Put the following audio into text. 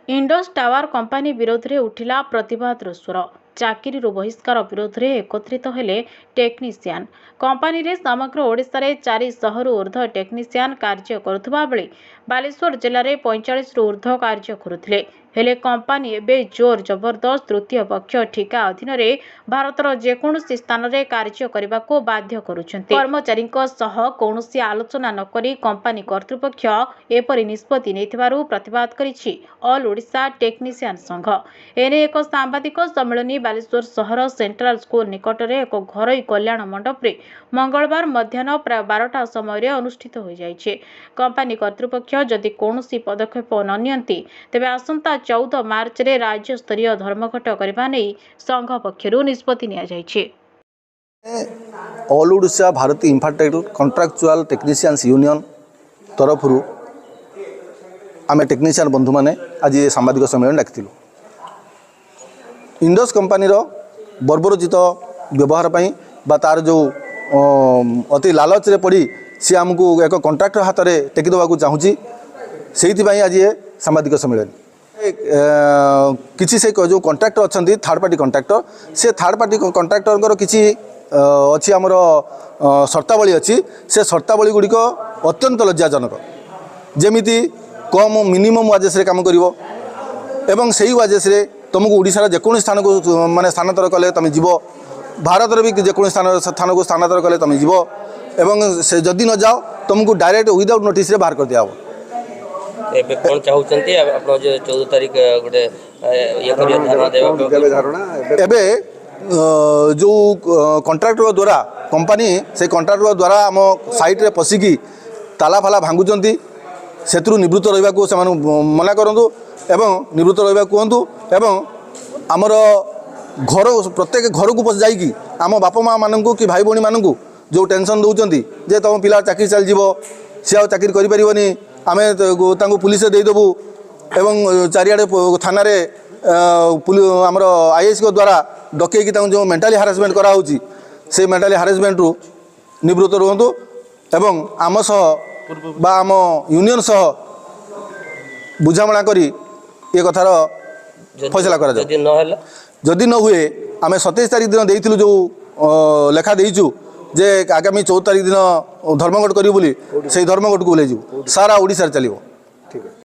Indus tower company विरोध में उठिला प्रतिवाद स्वर। चाकरी बहिष्कार विरोध में एकत्रित हेले टेक्नीशियन। कंपानी रे समग्र ओडिशा रे 400 रु ऊर्ध्व टेक्नीशियन कार्य करुवा बेले बालेश्वर जिले में 45 रु ऊर्ध्व कार्य करुथिले। हेले कंपानी एबे जोर जबरदस्त तृतीय पक्ष ठिका अधीन रे भारतर जेकोसी स्थान रे कार्य करने को बाध्य करुछन्ते। कर्मचारी कौनसी आलोचना नकरी कंपानी कर्तृपक्ष एपरि निष्पत्ति नेथिबारु प्रतिवाद करिछि ऑल ओडिशा टेक्नीशियन संघ। एने एक सांबादिक सम्मेलन बालेश्वर सहर सेंट्रल स्कूल निकट में एक घरोई कल्याण मंडप रे मंगलवार मध्याह्न प्राय 12टा समय अनुष्ठित हो जाइछे। कंपानी कर्तृपक्ष जदि कौनसी पदक्षेप न नियंती तेबे आसंता 14 मार्च रे राज्य स्तरीय धर्मघट करबा नै संघ पक्षरु निष्पत्ति निया जाइछे। ऑल ओडिशा भारतीय इंफ्रास्ट्रक्चर कॉन्ट्रैक्चुअल टेक्नीशियंस यूनियन तरफ आमे टेक्नीशियन बंधु माने आज ये सांबादिक सम्मेलन डाकिथिलु। इंडस कंपानी रो बर्बरोचित व्यवहार पई बा तार जो अति लालच रे पड़ी सी आमको एक कॉन्ट्रैक्टर हाथ में टेकी देवाक चाहूँगी से आज ये सांबादिक सम्मेलन किसी से जो कॉन्ट्रैक्टर अच्छा थर्ड पार्टी कॉन्ट्रैक्टर से थर्ड पार्टी कॉन्ट्रैक्टर किसी अच्छी आमर शर्तावली अच्छी से शर्तावली गुड़िक अत्यंत लज्जाजनक जेमिति कम मिनिमम वाजेस रे काम करिवो एवं सही वाजेस रे तुमको ओडिशार जेकोसी स्थान को माने स्थानांतर कले तुम जीव भारत भी जेकोसी स्थान को स्थानांतर कले तुम जीव एवं से जदि न जाओ तुमको डायरेक्ट विदाउट नोटिस रे बाहर कर दिया हो। एबे कोन चाहउचंती आपण जे 14 तारिख गोटे ये करिया धारणा देबा एबे जो कॉन्ट्रैक्टर द्वारा कंपनी से कॉन्ट्रैक्टर द्वारा आम साइट रे पसिकी ताला फाला भांगुचंती सेतु निवृत्त रहिबाकू से मना करंतु एवं निवृत्त रहिबा कहतु एवं आमर घर प्रत्येक घर को पस जाइकी आम बापा माँ मानू कि भाई भौणी मानू जो टेंशन दौरान जे तुम पिला चाकरी चल जीव सी आ चाकरी करें आम पुलिस देदेबू एवं चारिआडे थाना आमर आईएएस द्वारा डकई जो मेंटाली हारासमेंट कराऊँगी से मेंटाली हारासमेंट रु निवृत्त रुहतु एवं आम सह बा आम यूनियन सह बुझामणा करी ये कथार फैसला करा जदि न हुए आम 27 तारिख दिन देइथिलु जो लेखा देइचु जे आगामी 14 तारिख दिन धर्मघट करियो बोली से धर्मघट को ले सारा ओडिशा चलिबो।